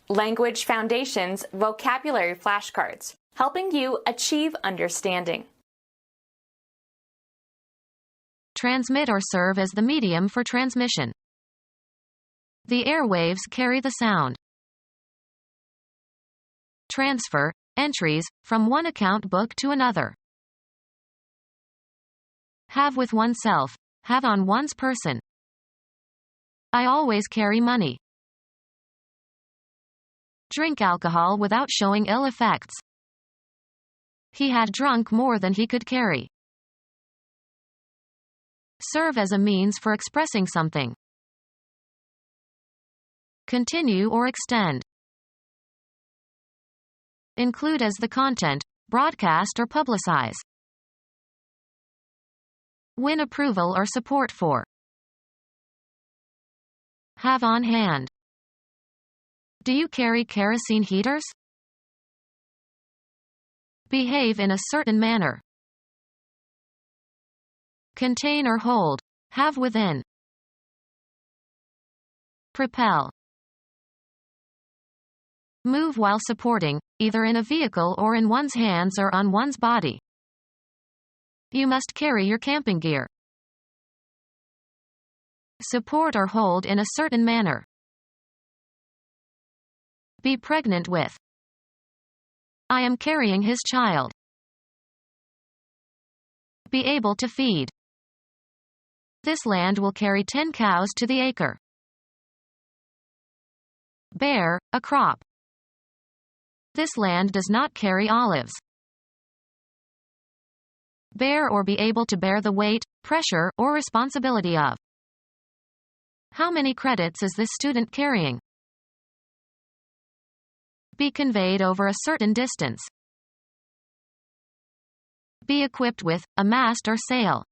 Language Foundations Vocabulary Flashcards, helping you achieve understanding. Transmit or serve as the medium for transmission. The airwaves carry the sound. Transfer, entries, from one account book to another. Have with oneself, have on one's person. I always carry money. Drink alcohol without showing ill effects. He had drunk more than he could carry. Serve as a means for expressing something. Continue or extend. Include as the content, broadcast or publicize. Win approval or support for. Have on hand. Do you carry kerosene heaters? Behave in a certain manner. Contain or hold, have within. Propel. Move while supporting, either in a vehicle or in one's hands or on one's body. You must carry your camping gear. Support or hold in a certain manner. Be pregnant with. I am carrying his child. Be able to feed. This land will carry 10 cows to the acre. Bear, a crop. This land does not carry olives. Bear or be able to bear the weight, pressure, or responsibility of. How many credits is this student carrying? Be conveyed over a certain distance. Be equipped with a mast or sail.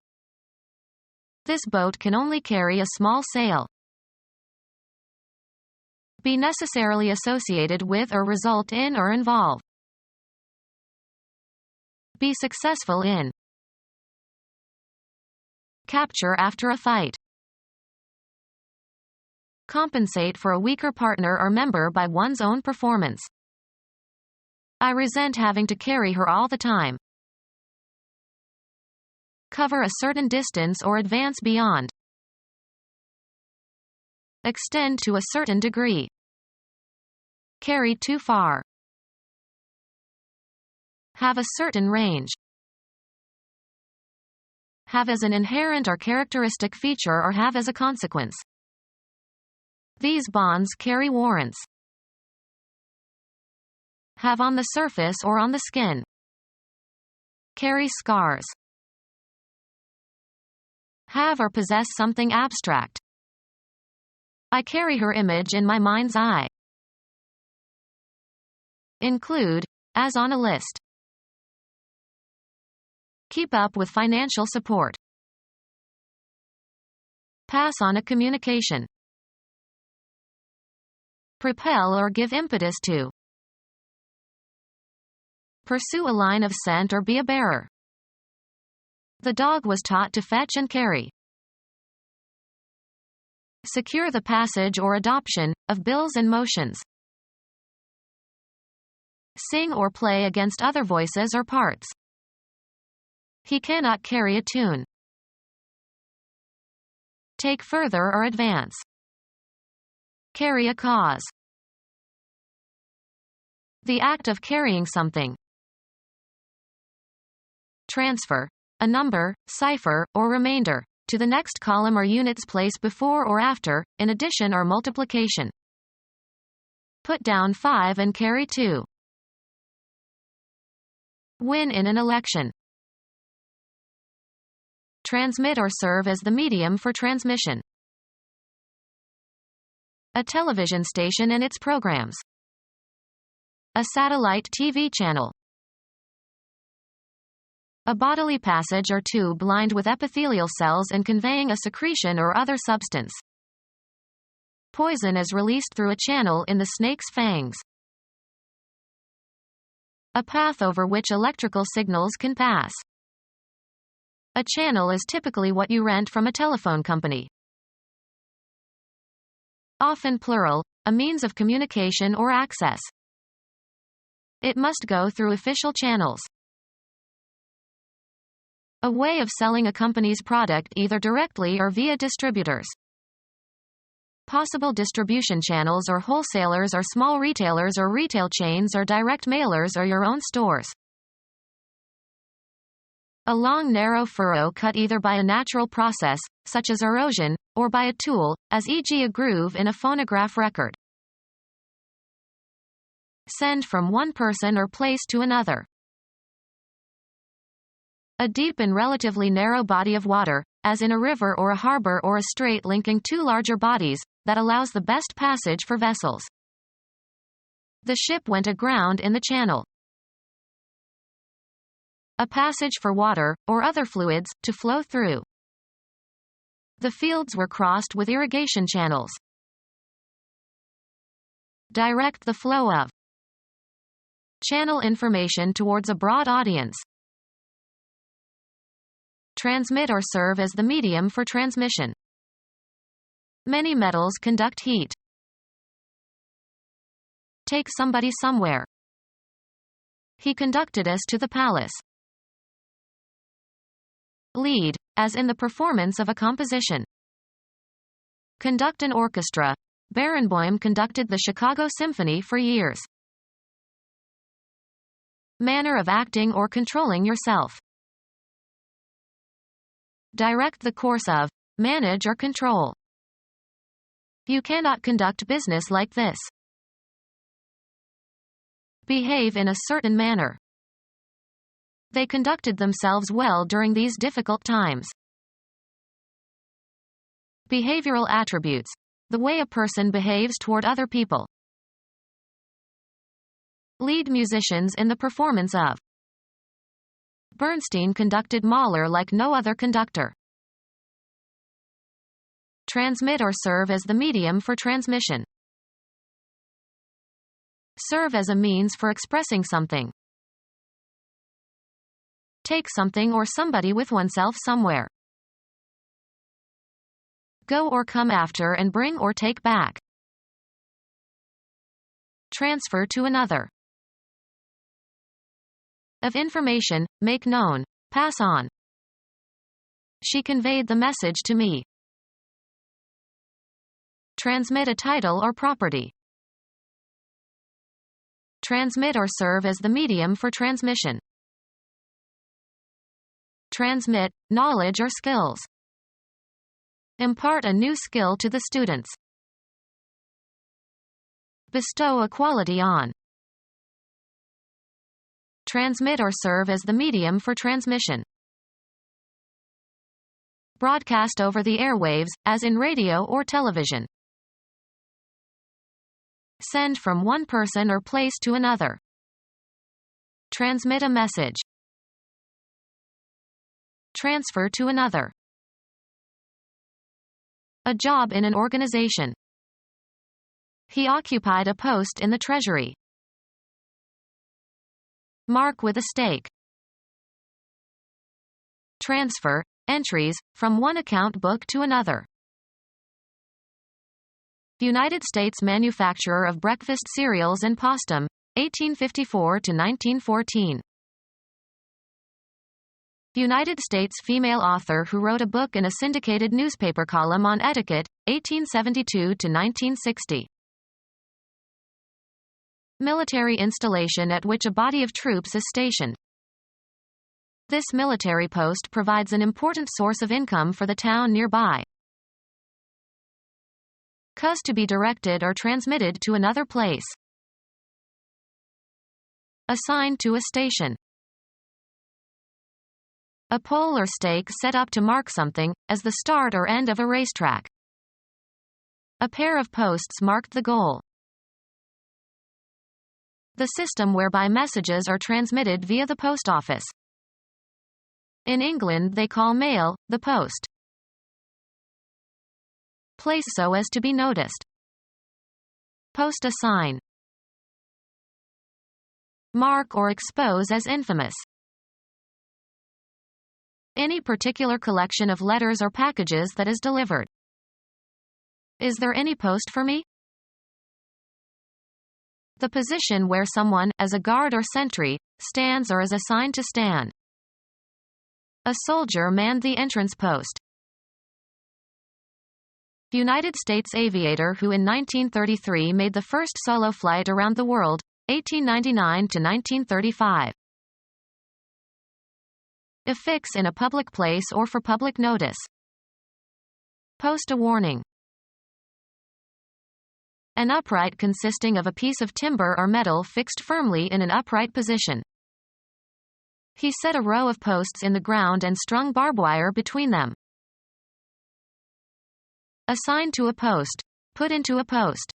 This boat can only carry a small sail. Be necessarily associated with or result in or involve. Be successful in. Capture after a fight. Compensate for a weaker partner or member by one's own performance. I resent having to carry her all the time. Cover a certain distance or advance beyond. Extend to a certain degree. Carry too far. Have a certain range. Have as an inherent or characteristic feature or have as a consequence. These bonds carry warrants. Have on the surface or on the skin. Carry scars. Have or possess something abstract. I carry her image in my mind's eye. Include, as on a list. Keep up with financial support. Pass on a communication. Propel or give impetus to. Pursue a line of scent or be a bearer. The dog was taught to fetch and carry. Secure the passage or adoption of bills and motions. Sing or play against other voices or parts. He cannot carry a tune. Take further or advance. Carry a cause. The act of carrying something. Transfer, a number, cipher, or remainder, to the next column or units place before or after, in addition or multiplication. Put down 5 and carry 2. Win in an election. Transmit or serve as the medium for transmission. A television station and its programs. A satellite TV channel. A bodily passage or tube lined with epithelial cells and conveying a secretion or other substance. Poison is released through a channel in the snake's fangs. A path over which electrical signals can pass. A channel is typically what you rent from a telephone company. often plural, a means of communication or access. It must go through official channels. A way of selling a company's product either directly or via distributors. Possible distribution channels or wholesalers or small retailers or retail chains or direct mailers or your own stores. A long narrow furrow cut either by a natural process, such as erosion, or by a tool, as e.g. a groove in a phonograph record. Send from one person or place to another. A deep and relatively narrow body of water, as in a river or a harbor or a strait linking two larger bodies, that allows the best passage for vessels. The ship went aground in the channel. A passage for water, or other fluids, to flow through. The fields were crossed with irrigation channels. Direct the flow of. Channel information towards a broad audience. Transmit or serve as the medium for transmission. Many metals conduct heat. Take somebody somewhere. He conducted us to the palace. Lead, as in the performance of a composition. Conduct an orchestra. Barenboim conducted the Chicago Symphony for years. Manner of acting or controlling yourself. Direct the course of. Manage or control. You cannot conduct business like this. Behave in a certain manner. They conducted themselves well during these difficult times. Behavioral attributes. The way a person behaves toward other people. Lead musicians in the performance of. Bernstein conducted Mahler like no other conductor. Transmit or serve as the medium for transmission. Serve as a means for expressing something. Take something or somebody with oneself somewhere. Go or come after and bring or take back. Transfer to another. Of information, make known, pass on. She conveyed the message to me. Transmit a title or property. Transmit or serve as the medium for transmission. Transmit, knowledge or skills. Impart a new skill to the students. Bestow a quality on. Transmit or serve as the medium for transmission. Broadcast over the airwaves, as in radio or television. Send from one person or place to another. Transmit a message. Transfer to another. A job in an organization. He occupied a post in the treasury. Mark with a stake. Transfer, entries, from one account book to another. United States manufacturer of breakfast cereals and postum, 1854 to 1914. United States female author who wrote a book in a syndicated newspaper column on etiquette, 1872 to 1960. Military installation at which a body of troops is stationed. This military post provides an important source of income for the town nearby. Cause to be directed or transmitted to another place. Assigned to a station. A pole or stake set up to mark something, as the start or end of a racetrack. A pair of posts marked the goal. The system whereby messages are transmitted via the post office. In England they call mail, the post. Place so as to be noticed. Post a sign. Mark or expose as infamous. Any particular collection of letters or packages that is delivered. Is there any post for me? The position where someone, as a guard or sentry, stands or is assigned to stand. A soldier manned the entrance post. United States aviator who in 1933 made the first solo flight around the world, 1899 to 1935. Affix in a public place or for public notice. Post a warning. An upright consisting of a piece of timber or metal fixed firmly in an upright position. He set a row of posts in the ground and strung barbed wire between them. Assigned to a post. Put into a post.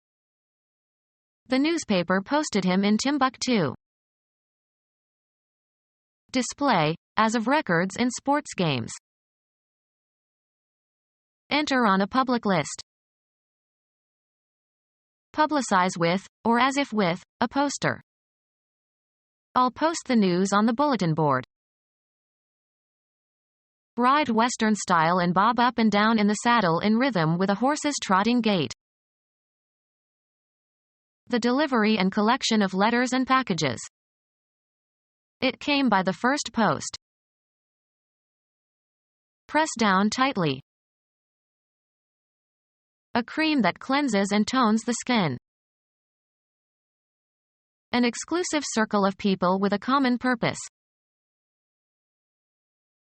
The newspaper posted him in Timbuktu. Display, as of records in sports games. Enter on a public list. Publicize with, or as if with, a poster. I'll post the news on the bulletin board. Ride Western style and bob up and down in the saddle in rhythm with a horse's trotting gait. The delivery and collection of letters and packages. It came by the first post. Press down tightly. A cream that cleanses and tones the skin. An exclusive circle of people with a common purpose.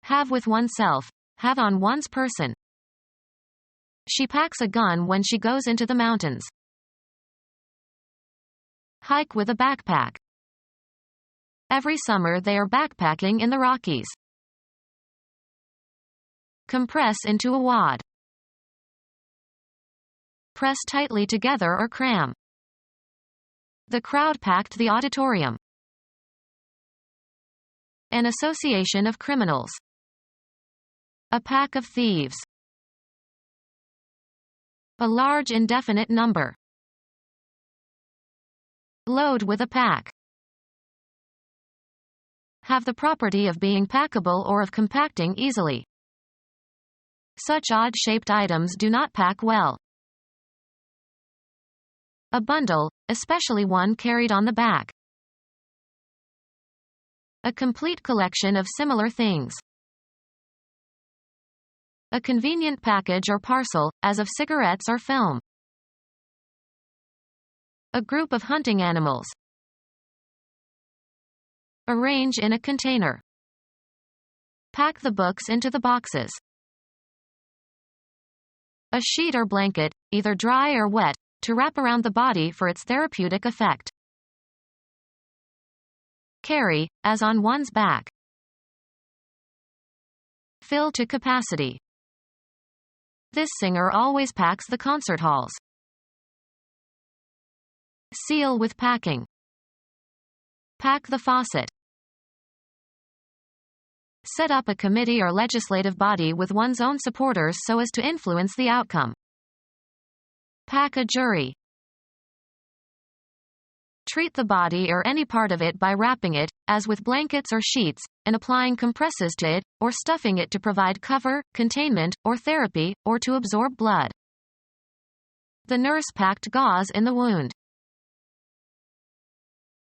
Have with oneself. Have on one's person. She packs a gun when she goes into the mountains. Hike with a backpack. Every summer they are backpacking in the Rockies. Compress into a wad. Press tightly together or cram. The crowd packed the auditorium. An association of criminals. A pack of thieves. A large indefinite number. Load with a pack. Have the property of being packable or of compacting easily. Such odd-shaped items do not pack well. A bundle, especially one carried on the back. A complete collection of similar things. A convenient package or parcel, as of cigarettes or film. A group of hunting animals. Arrange in a container. Pack the books into the boxes. A sheet or blanket, either dry or wet, to wrap around the body for its therapeutic effect. Carry, as on one's back. Fill to capacity. This singer always packs the concert halls. Seal with packing. Pack the faucet. Set up a committee or legislative body with one's own supporters so as to influence the outcome. Pack a jury. Treat the body or any part of it by wrapping it, as with blankets or sheets, and applying compresses to it, or stuffing it to provide cover, containment, or therapy, or to absorb blood. The nurse packed gauze in the wound.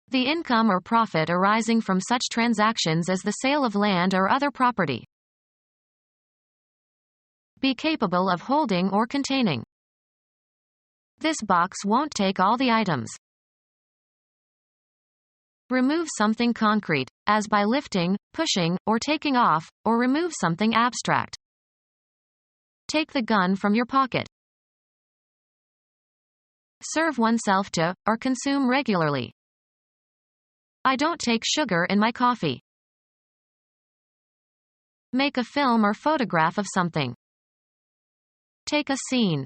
The income or profit arising from such transactions as the sale of land or other property. Be capable of holding or containing. This box won't take all the items. Remove something concrete, as by lifting, pushing, or taking off, or remove something abstract. Take the gun from your pocket. Serve oneself to, or consume regularly. I don't take sugar in my coffee. Make a film or photograph of something. Take a scene.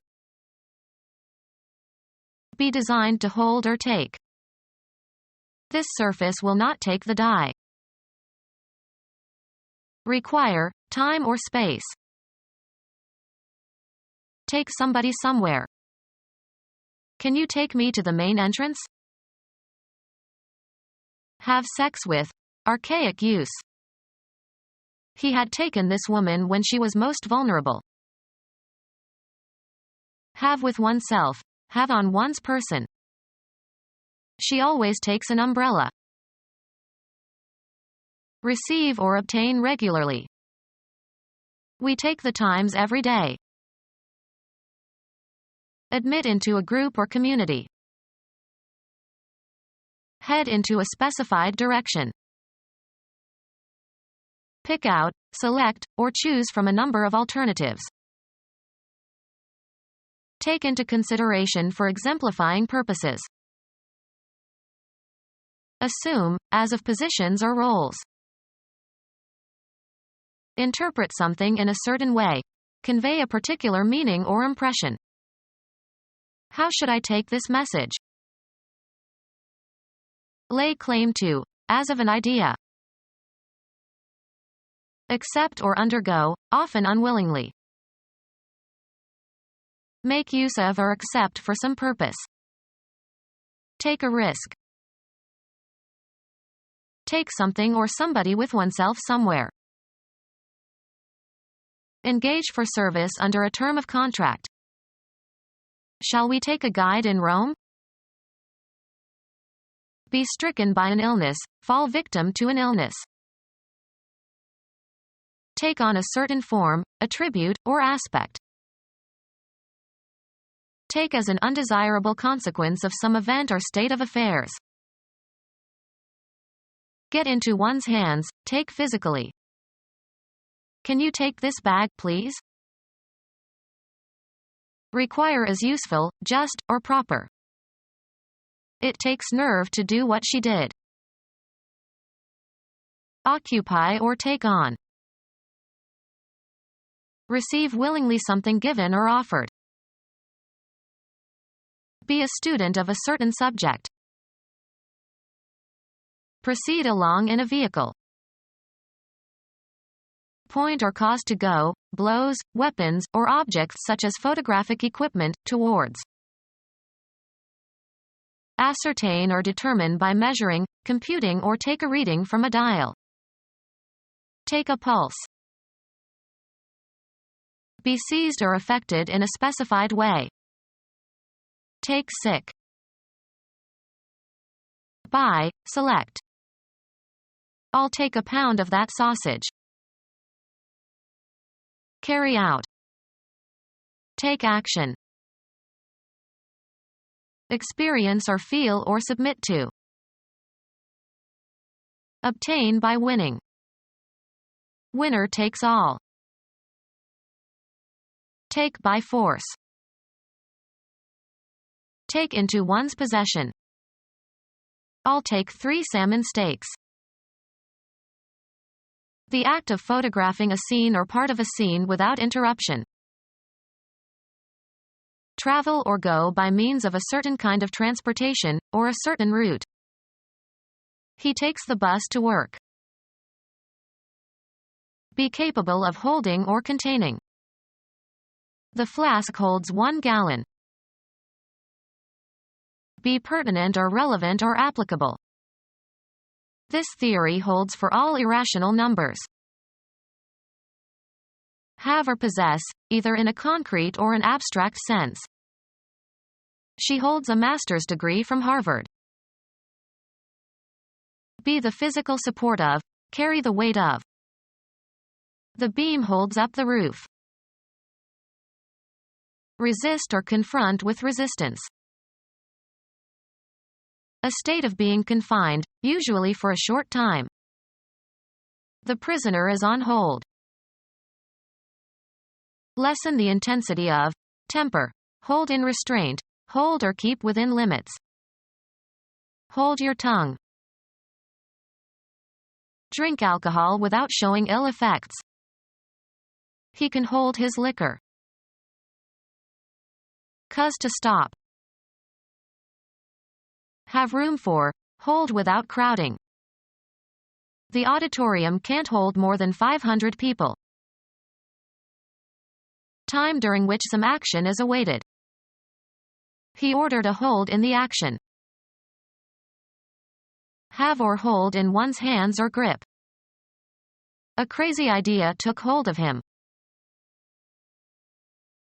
Be designed to hold or take. This surface will not take the dye. Require, time or space. Take somebody somewhere. Can you take me to the main entrance? Have sex with. Archaic use. He had taken this woman when she was most vulnerable. Have with oneself. Have on one's person. She always takes an umbrella. Receive or obtain regularly. We take the Times every day. Admit into a group or community. Head into a specified direction. Pick out, select, or choose from a number of alternatives. Take into consideration for exemplifying purposes. Assume, as of positions or roles. Interpret something in a certain way. Convey a particular meaning or impression. How should I take this message? Lay claim to, as of an idea. Accept or undergo, often unwillingly. Make use of or accept for some purpose. Take a risk. Take something or somebody with oneself somewhere. Engage for service under a term of contract. Shall we take a guide in Rome? Be stricken by an illness, fall victim to an illness. Take on a certain form, attribute, or aspect. Take as an undesirable consequence of some event or state of affairs. Get into one's hands, take physically. Can you take this bag, please? Require as useful, just, or proper. It takes nerve to do what she did. Occupy or take on. Receive willingly something given or offered. Be a student of a certain subject. Proceed along in a vehicle. Point or cause to go, blows, weapons, or objects such as photographic equipment, towards. Ascertain or determine by measuring, computing or take a reading from a dial. Take a pulse. Be seized or affected in a specified way. Take sick. Buy, select. I'll take a pound of that sausage. Carry out. Take action. Experience or feel or submit to. Obtain by winning. Winner takes all. Take by force. Take into one's possession. I'll take 3 salmon steaks. The act of photographing a scene or part of a scene without interruption. Travel or go by means of a certain kind of transportation, or a certain route. He takes the bus to work. Be capable of holding or containing. The flask holds 1 gallon. Be pertinent or relevant or applicable. This theory holds for all irrational numbers. Have or possess, either in a concrete or an abstract sense. She holds a master's degree from Harvard. Be the physical support of, carry the weight of. The beam holds up the roof. Resist or confront with resistance. A state of being confined, usually for a short time. The prisoner is on hold. Lessen the intensity of, temper, hold in restraint, hold or keep within limits. Hold your tongue. Drink alcohol without showing ill effects. He can hold his liquor. Cause to stop. Have room for, hold without crowding. The auditorium can't hold more than 500 people. Time during which some action is awaited. He ordered a hold in the action. Have or hold in one's hands or grip. A crazy idea took hold of him.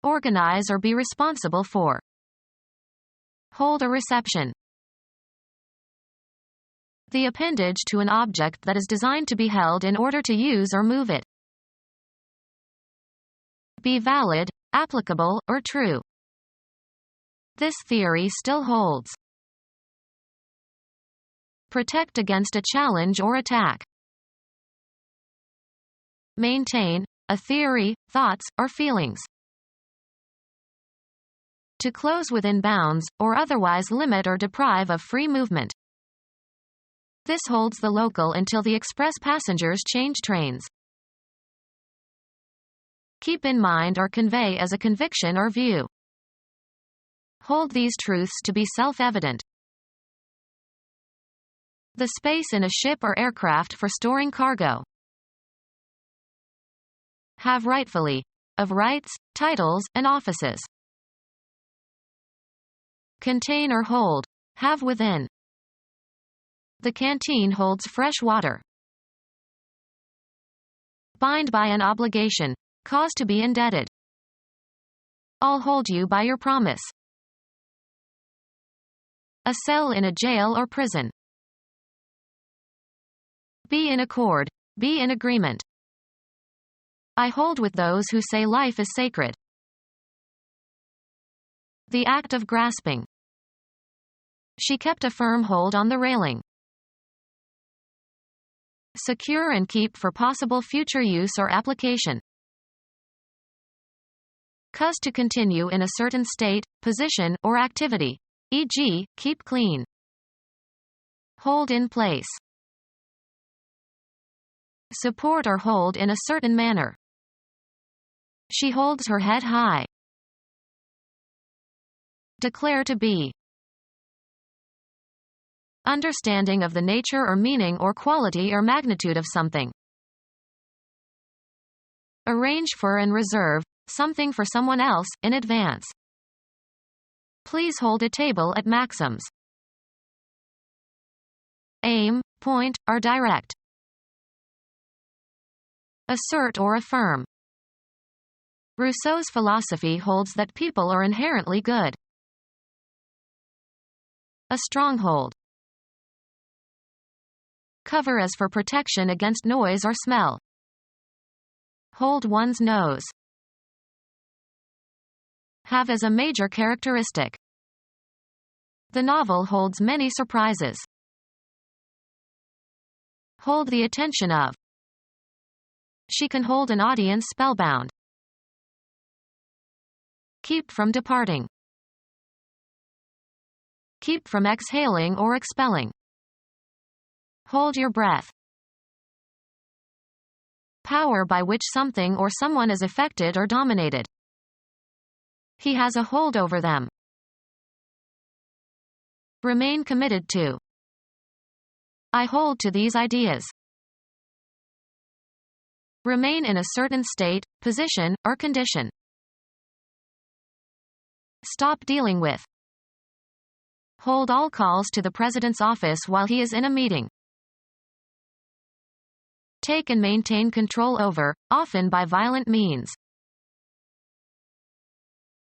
organize or be responsible for. Hold a reception. The appendage to an object that is designed to be held in order to use or move it. Be valid, applicable, or true. This theory still holds. Protect against a challenge or attack. Maintain a theory, thoughts, or feelings. To close within bounds, or otherwise limit or deprive of free movement. This holds the local until the express passengers change trains. Keep in mind or convey as a conviction or view. Hold these truths to be self-evident. The space in a ship or aircraft for storing cargo. Have rightfully. Of rights, titles, and offices. Contain or hold. Have within. The canteen holds fresh water. Bind by an obligation. Cause to be indebted. I'll hold you by your promise. A cell in a jail or prison. Be in accord. Be in agreement. I hold with those who say life is sacred. The act of grasping. She kept a firm hold on the railing. Secure and keep for possible future use or application. Cause to continue in a certain state, position, or activity. E.g., keep clean. Hold in place. Support or hold in a certain manner. She holds her head high. Declare to be. Understanding of the nature or meaning or quality or magnitude of something. Arrange for and reserve something for someone else in advance. Please hold a table at Maxim's. Aim, point, or direct. Assert or affirm. Rousseau's philosophy holds that people are inherently good. A stronghold. Cover as for protection against noise or smell. Hold one's nose. Have as a major characteristic. The novel holds many surprises. Hold the attention of. She can hold an audience spellbound. Keep from departing. Keep from exhaling or expelling. Hold your breath. Power by which something or someone is affected or dominated. He has a hold over them. Remain committed to. I hold to these ideas. Remain in a certain state, position, or condition. Stop dealing with. Hold all calls to the President's office while he is in a meeting. Take and maintain control over, often by violent means.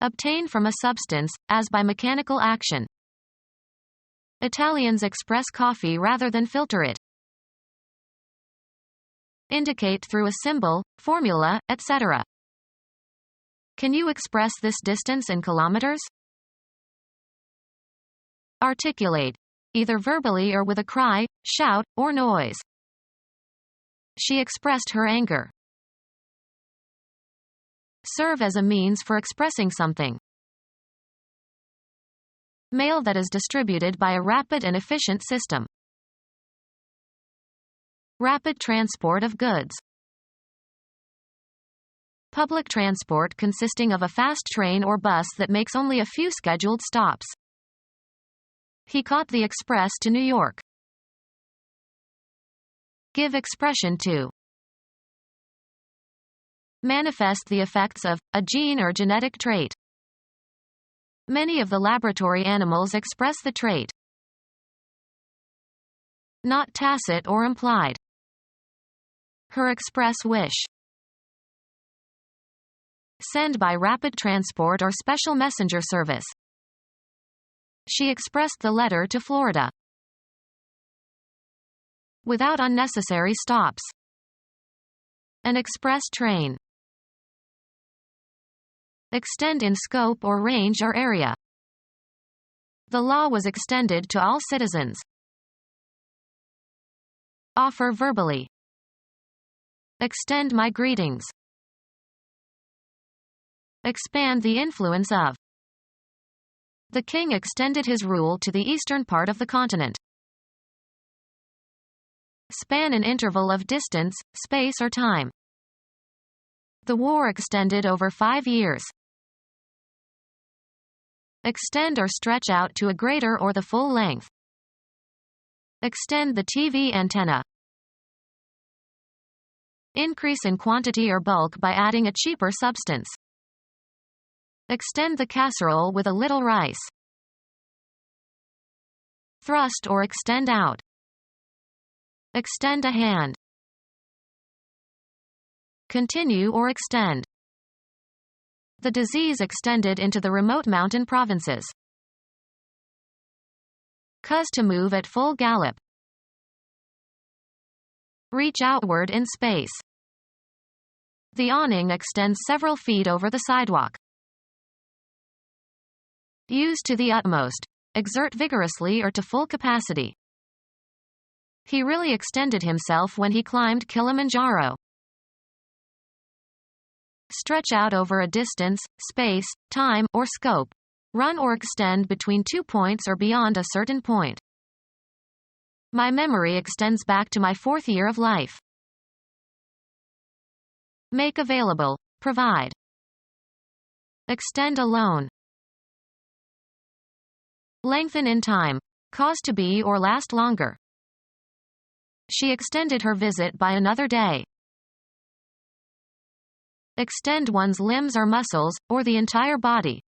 Obtain from a substance, as by mechanical action. Italians express coffee rather than filter it. Indicate through a symbol, formula, etc. Can you express this distance in kilometers? Articulate. Either verbally or with a cry, shout, or noise. She expressed her anger. Serve as a means for expressing something. Mail that is distributed by a rapid and efficient system. Rapid transport of goods. Public transport consisting of a fast train or bus that makes only a few scheduled stops. He caught the express to New York. Give expression to. Manifest the effects of a gene or genetic trait. Many of the laboratory animals express the trait. Not tacit or implied. Her express wish. Send by rapid transport or special messenger service. She expressed the letter to Florida. Without unnecessary stops. An express train. Extend in scope or range or area. The law was extended to all citizens. Offer verbally. Extend my greetings. Expand the influence of. The king extended his rule to the eastern part of the continent. Span an interval of distance, space or time. The war extended over 5 years. Extend or stretch out to a greater or the full length. Extend the TV antenna. Increase in quantity or bulk by adding a cheaper substance. Extend the casserole with a little rice. Thrust or extend out. Extend a hand. Continue or extend. The disease extended into the remote mountain provinces. Cause to move at full gallop. Reach outward in space. The awning extends several feet over the sidewalk. Use to the utmost. Exert vigorously or to full capacity. He really extended himself when he climbed Kilimanjaro. Stretch out over a distance, space, time, or scope. Run or extend between 2 points or beyond a certain point. My memory extends back to my 4th year of life. Make available. Provide. Extend a loan. Lengthen in time. Cause to be or last longer. She extended her visit by another day. Extend one's limbs or muscles, or the entire body.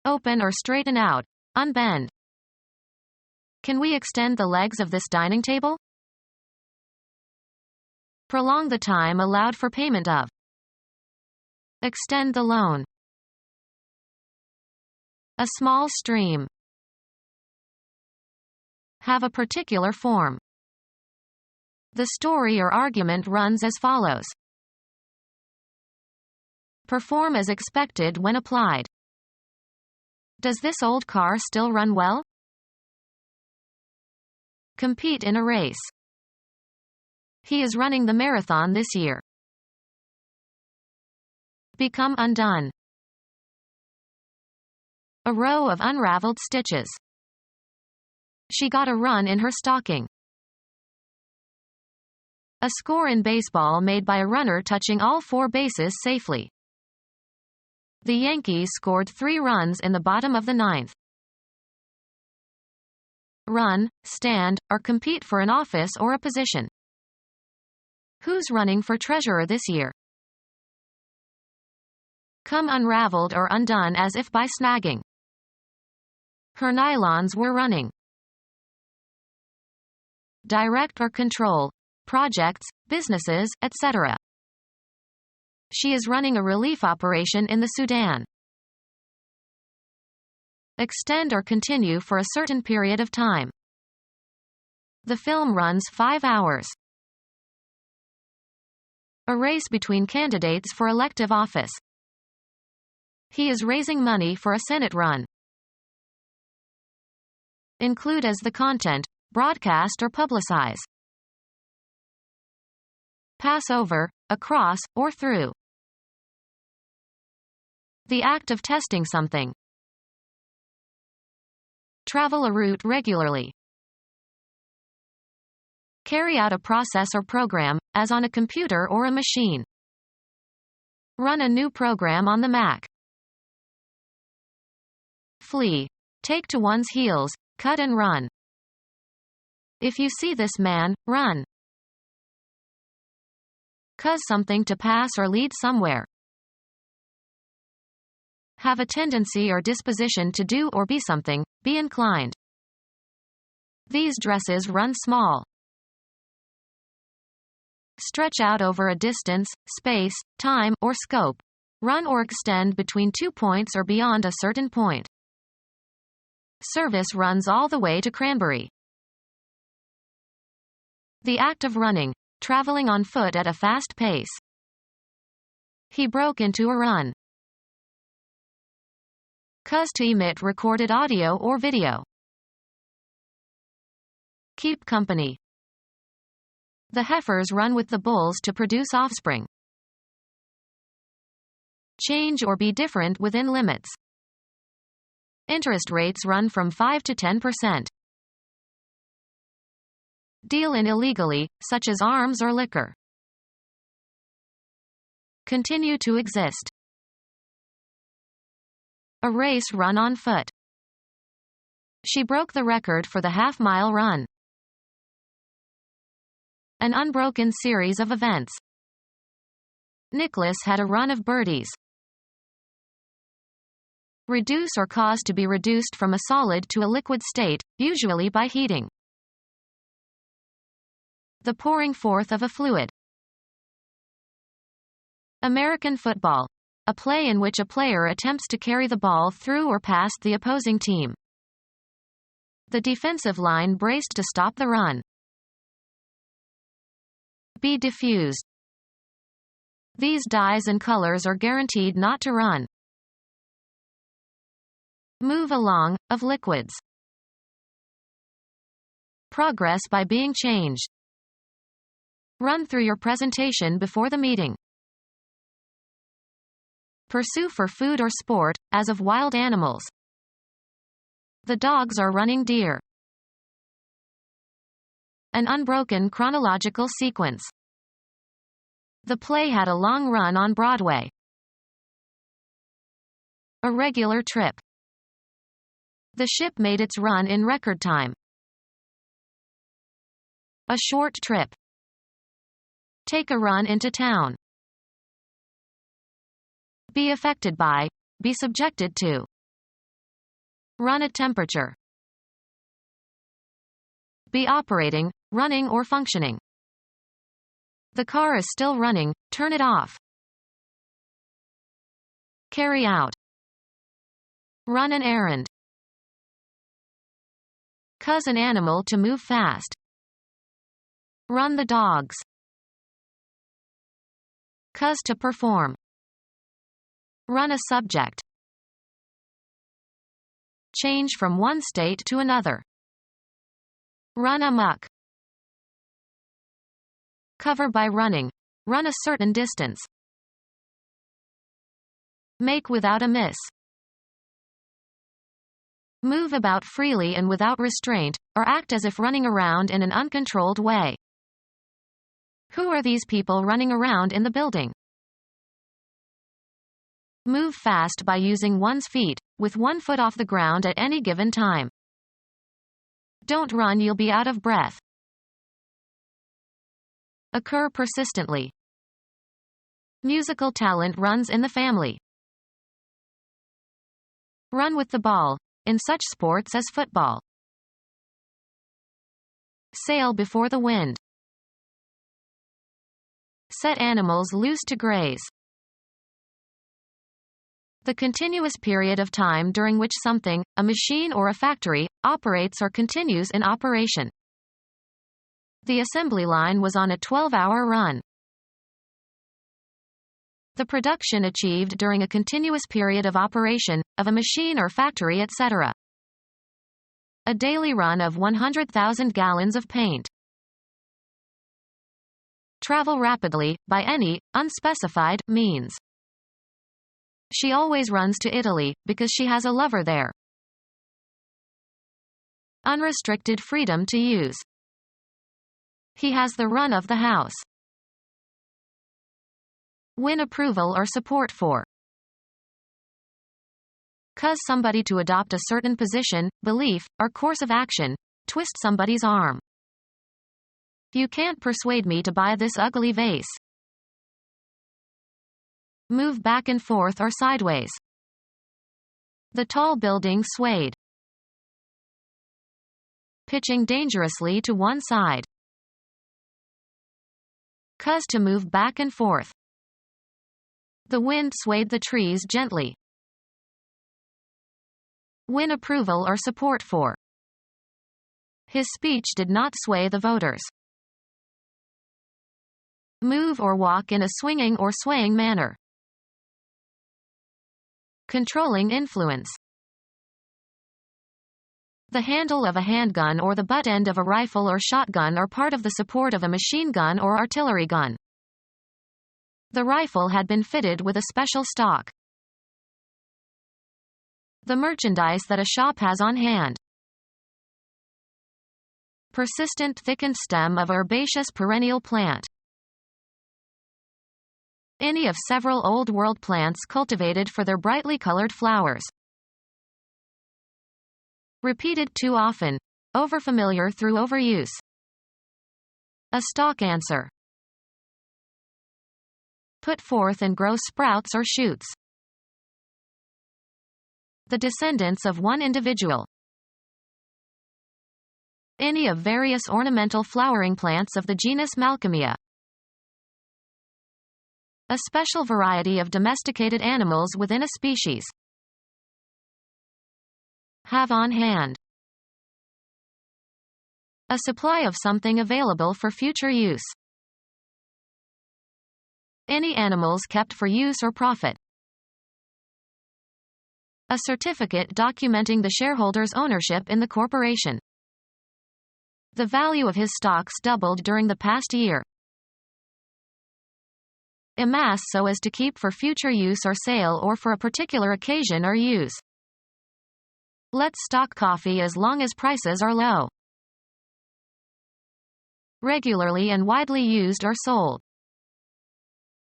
Open or straighten out. Unbend. Can we extend the legs of this dining table? Prolong the time allowed for payment of. Extend the loan. A small stream. Have a particular form. The story or argument runs as follows. Perform as expected when applied. Does this old car still run well? Compete in a race. He is running the marathon this year. Become undone. A row of unraveled stitches. She got a run in her stocking. A score in baseball made by a runner touching all 4 bases safely. The Yankees scored 3 runs in the bottom of the 9th. Run, stand, or compete for an office or a position. Who's running for treasurer this year? Come unraveled or undone as if by snagging. Her nylons were running. Direct or control. Projects, businesses, etc. She is running a relief operation in the Sudan. Extend or continue for a certain period of time. The film runs 5 hours. A race between candidates for elective office. He is raising money for a Senate run. Include as the content, broadcast or publicize. Pass over, across, or through. The act of testing something. Travel a route regularly. Carry out a process or program, as on a computer or a machine. Run a new program on the Mac. Flee. Take to one's heels, cut and run. If you see this man, run. Cause something to pass or lead somewhere. Have a tendency or disposition to do or be something, be inclined. These dresses run small. Stretch out over a distance, space, time, or scope. Run or extend between 2 points or beyond a certain point. Service runs all the way to Cranberry. The act of running, traveling on foot at a fast pace. He broke into a run. Cuz to emit recorded audio or video. Keep company. The heifers run with the bulls to produce offspring. Change or be different within limits. Interest rates run from 5 to 10%. Deal in illegally, such as arms or liquor. Continue to exist. A race run on foot. She broke the record for the half-mile run. An unbroken series of events. Nicholas had a run of birdies. Reduce or cause to be reduced from a solid to a liquid state, usually by heating. The pouring forth of a fluid. American football. A play in which a player attempts to carry the ball through or past the opposing team. The defensive line braced to stop the run. Be diffused. These dyes and colors are guaranteed not to run. Move along, of liquids. Progress by being changed. Run through your presentation before the meeting. Pursue for food or sport, as of wild animals. The dogs are running deer. An unbroken chronological sequence. The play had a long run on Broadway. A regular trip. The ship made its run in record time. A short trip. Take a run into town. Be affected by, be subjected to. Run at temperature. Be operating, running or functioning. The car is still running, turn it off. Carry out. Run an errand. Cause an animal to move fast. Run the dogs. Cause to perform. Run a subject. Change from one state to another. Run amok. Cover by running. Run a certain distance. Make without a miss. Move about freely and without restraint, or act as if running around in an uncontrolled way. Who are these people running around in the building? Move fast by using one's feet, with one foot off the ground at any given time. Don't run, you'll be out of breath. Occur persistently. Musical talent runs in the family. Run with the ball, in such sports as football. Sail before the wind. Set animals loose to graze. The continuous period of time during which something, a machine or a factory, operates or continues in operation. The assembly line was on a 12-hour run. The production achieved during a continuous period of operation, of a machine or factory, etc. A daily run of 100,000 gallons of paint. Travel rapidly, by any, unspecified, means. She always runs to Italy, because she has a lover there. Unrestricted freedom to use. He has the run of the house. Win approval or support for. Cause somebody to adopt a certain position, belief, or course of action. Twist somebody's arm. You can't persuade me to buy this ugly vase. Move back and forth or sideways. The tall building swayed. Pitching dangerously to one side. Cause to move back and forth. The wind swayed the trees gently. Win approval or support for. His speech did not sway the voters. Move or walk in a swinging or swaying manner. Controlling influence. The handle of a handgun or the butt end of a rifle or shotgun are part of the support of a machine gun or artillery gun. The rifle had been fitted with a special stock. The merchandise that a shop has on hand. Persistent thickened stem of herbaceous perennial plant. Any of several Old World plants cultivated for their brightly colored flowers. Repeated too often. Overfamiliar through overuse. A stalk answer. Put forth and grow sprouts or shoots. The descendants of one individual. Any of various ornamental flowering plants of the genus Malcolmia. A special variety of domesticated animals within a species. Have on hand. A supply of something available for future use. Any animals kept for use or profit. A certificate documenting the shareholder's ownership in the corporation. The value of his stocks doubled during the past year. Amass so as to keep for future use or sale or for a particular occasion or use. Let's stock coffee as long as prices are low. Regularly and widely used or sold.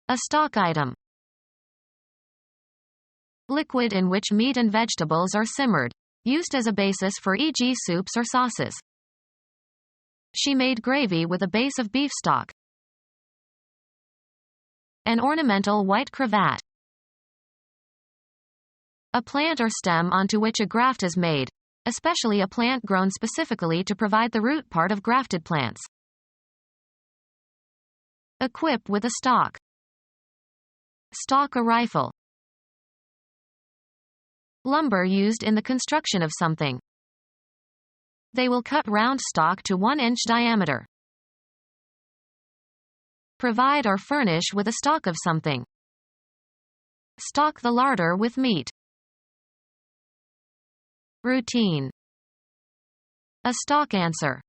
A stock item. Liquid in which meat and vegetables are simmered, used as a basis for e.g. soups or sauces. She made gravy with a base of beef stock. An ornamental white cravat. A plant or stem onto which a graft is made, especially a plant grown specifically to provide the root part of grafted plants. Equip with a stock. Stock a rifle. Lumber used in the construction of something. They will cut round stock to 1-inch diameter. Provide or furnish with a stock of something. Stock the larder with meat. Routine. A stock answer.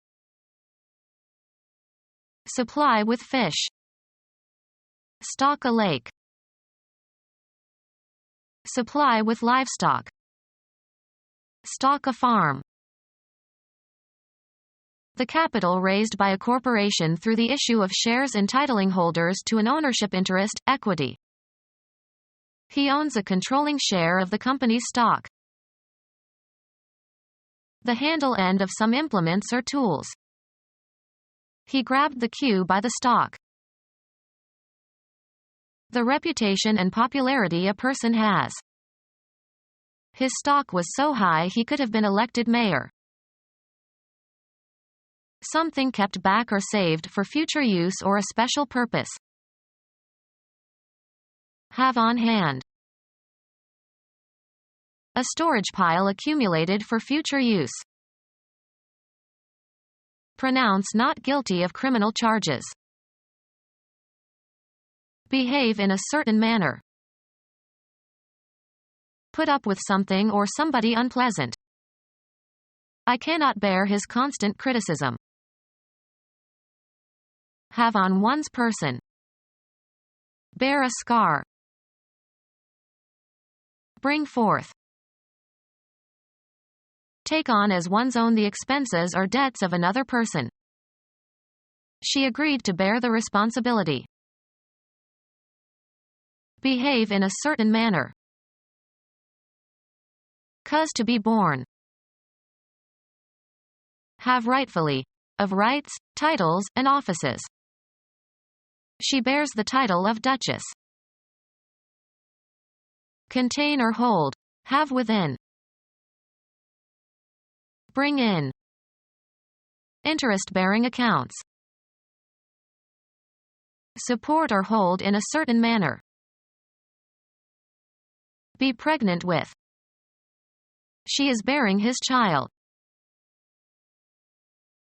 Supply with fish. Stock a lake. Supply with livestock. Stock a farm. The capital raised by a corporation through the issue of shares entitling holders to an ownership interest, equity. He owns a controlling share of the company's stock. The handle end of some implements or tools. He grabbed the cue by the stalk. The reputation and popularity a person has. His stock was so high he could have been elected mayor. Something kept back or saved for future use or a special purpose. Have on hand. A storage pile accumulated for future use. Pronounce not guilty of criminal charges. Behave in a certain manner. Put up with something or somebody unpleasant. I cannot bear his constant criticism. Have on one's person. Bear a scar. Bring forth. Take on as one's own the expenses or debts of another person. She agreed to bear the responsibility. Behave in a certain manner. Cause to be born. Have rightfully. Of rights, titles, and offices. She bears the title of Duchess. Contain or hold. Have within. Bring in. Interest-bearing accounts. Support or hold in a certain manner. Be pregnant with. She is bearing his child.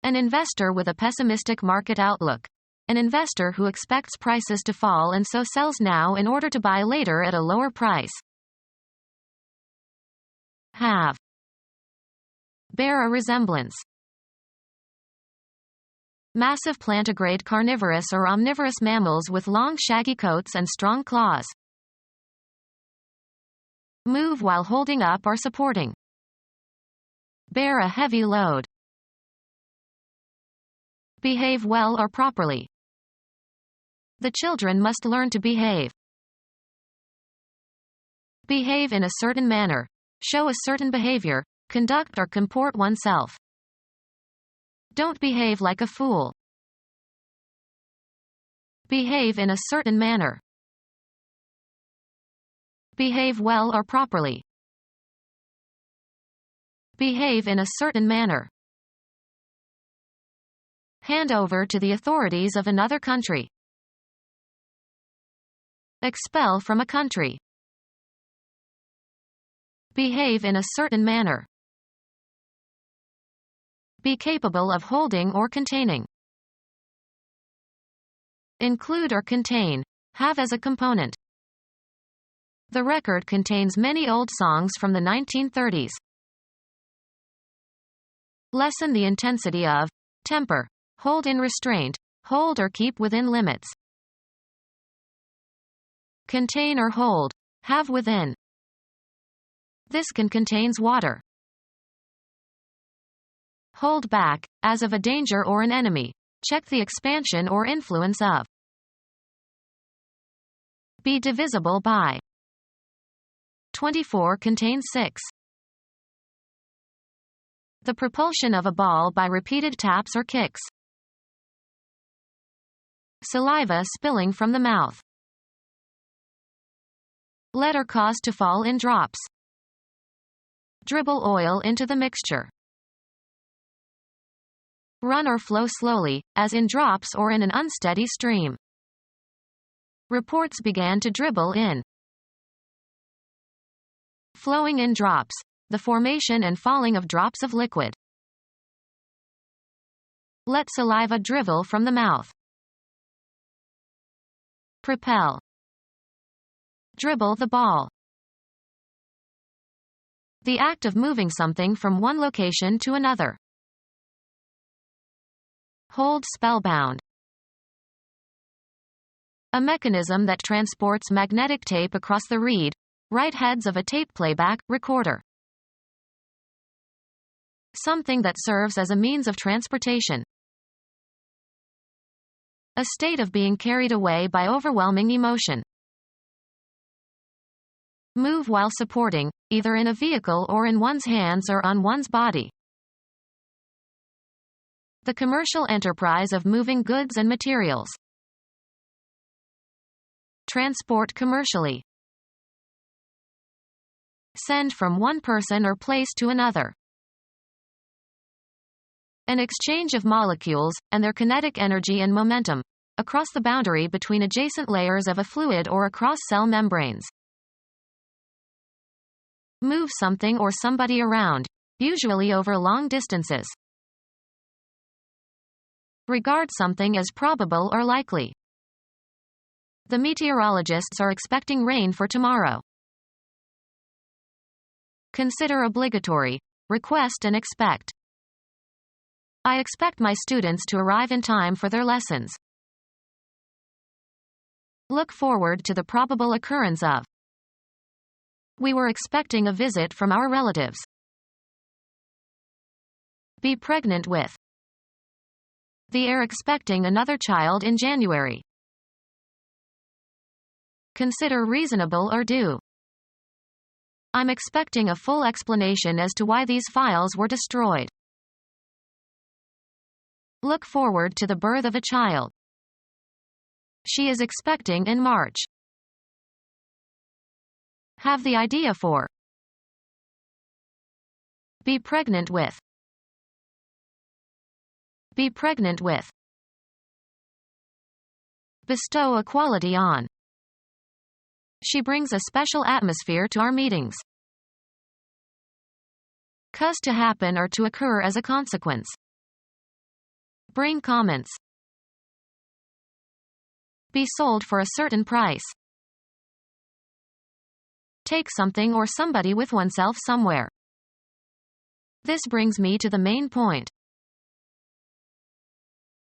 An investor with a pessimistic market outlook. An investor who expects prices to fall and so sells now in order to buy later at a lower price. Have. Bear a resemblance. Massive plantigrade carnivorous or omnivorous mammals with long shaggy coats and strong claws. Move while holding up or supporting. Bear a heavy load. Behave well or properly. The children must learn to behave. Behave in a certain manner. Show a certain behavior, conduct or comport oneself. Don't behave like a fool. Behave in a certain manner. Behave well or properly. Behave in a certain manner. Hand over to the authorities of another country. Expel from a country. Behave in a certain manner. Be capable of holding or containing. Include or contain. Have as a component. The record contains many old songs from the 1930s. Lessen the intensity of. Temper. Hold in restraint. Hold or keep within limits. Contain or hold. Have within. This can contains water. Hold back, as of a danger or an enemy. Check the expansion or influence of. Be divisible by. 24 contains 6. The propulsion of a ball by repeated taps or kicks. Saliva spilling from the mouth. Let or cause to fall in drops. Dribble oil into the mixture. Run or flow slowly, as in drops or in an unsteady stream. Reports began to dribble in. Flowing in drops. The formation and falling of drops of liquid. Let saliva dribble from the mouth. Propel. Dribble the ball. The act of moving something from one location to another. Hold spellbound. A mechanism that transports magnetic tape across the reed, right heads of a tape playback recorder. Something that serves as a means of transportation. A state of being carried away by overwhelming emotion. Move while supporting, either in a vehicle or in one's hands or on one's body. The commercial enterprise of moving goods and materials. Transport commercially. Send from one person or place to another. An exchange of molecules, and their kinetic energy and momentum, across the boundary between adjacent layers of a fluid or across cell membranes. Move something or somebody around, usually over long distances. Regard something as probable or likely. The meteorologists are expecting rain for tomorrow. Consider obligatory. Request and expect. I expect my students to arrive in time for their lessons. Look forward to the probable occurrence of. We were expecting a visit from our relatives. Be pregnant with. They are expecting another child in January. Consider reasonable or due. I'm expecting a full explanation as to why these files were destroyed. Look forward to the birth of a child. She is expecting in March. Have the idea for. Be pregnant with. Be pregnant with. Bestow a quality on. She brings a special atmosphere to our meetings. Cause to happen or to occur as a consequence. Bring comments. Be sold for a certain price. Take something or somebody with oneself somewhere. This brings me to the main point.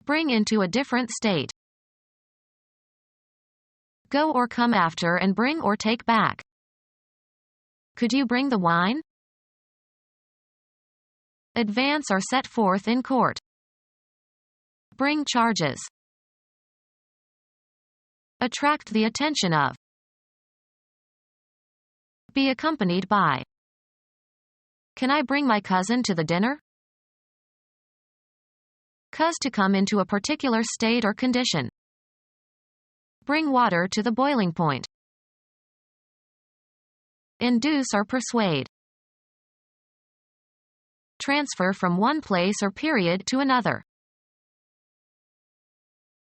Bring into a different state. Go or come after and bring or take back. Could you bring the wine? Advance or set forth in court. Bring charges. Attract the attention of. Be accompanied by. Can I bring my cousin to the dinner? Cause to come into a particular state or condition. Bring water to the boiling point. Induce or persuade. Transfer from one place or period to another.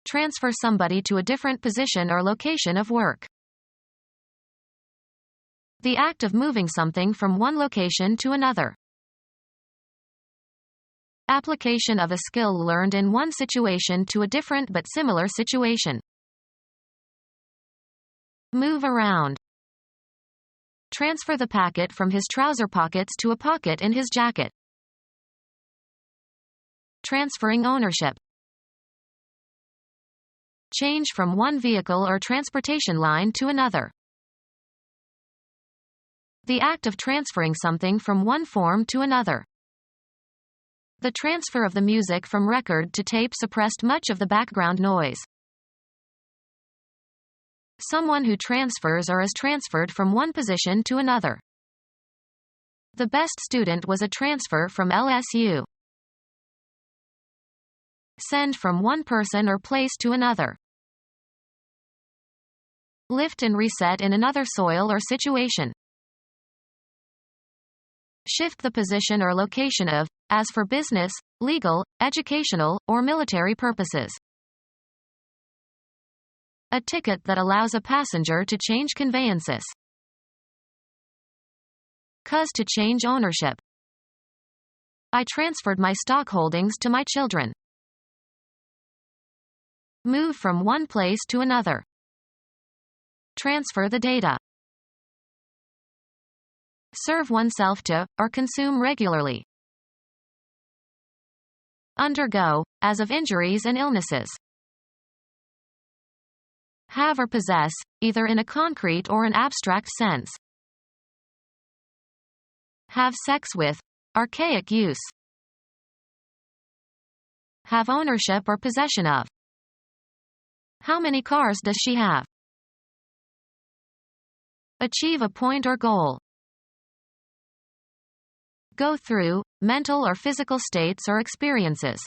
Transfer somebody to a different position or location of work. The act of moving something from one location to another. Application of a skill learned in one situation to a different but similar situation. Move around. Transfer the packet from his trouser pockets to a pocket in his jacket. Transferring ownership. Change from one vehicle or transportation line to another. The act of transferring something from one form to another. The transfer of the music from record to tape suppressed much of the background noise. Someone who transfers or is transferred from one position to another. The best student was a transfer from LSU. Send from one person or place to another. Lift and reset in another soil or situation. Shift the position or location of, as for business, legal, educational, or military purposes. A ticket that allows a passenger to change conveyances. Cause to change ownership. I transferred my stock holdings to my children. Move from one place to another. Transfer the data. Serve oneself to, or consume regularly. Undergo, as of injuries and illnesses. Have or possess, either in a concrete or an abstract sense. Have sex with, archaic use. Have ownership or possession of. How many cars does she have? Achieve a point or goal. Go through, mental or physical states or experiences.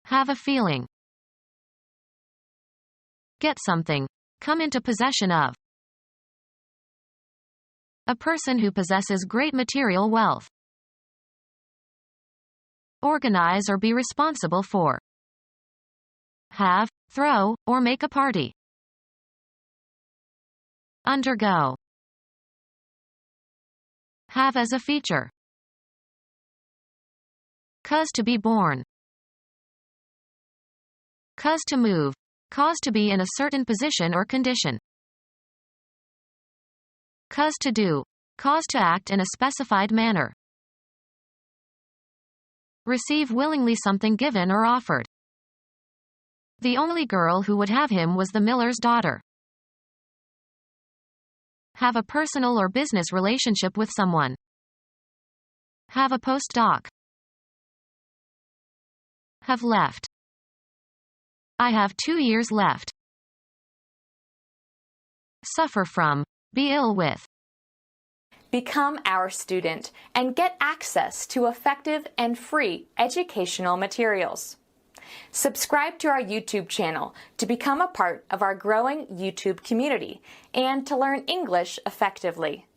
Have a feeling. Get something. Come into possession of. A person who possesses great material wealth. Organize or be responsible for. Have, throw, or make a party. Undergo. Have as a feature. Cause to be born. Cause to move. Cause to be in a certain position or condition. Cause to do. Cause to act in a specified manner. Receive willingly something given or offered. The only girl who would have him was the miller's daughter. Have a personal or business relationship with someone. Have a postdoc. Have left. I have 2 years left. Suffer from. Be ill with. Become our student and get access to effective and free educational materials. Subscribe to our YouTube channel to become a part of our growing YouTube community and to learn English effectively.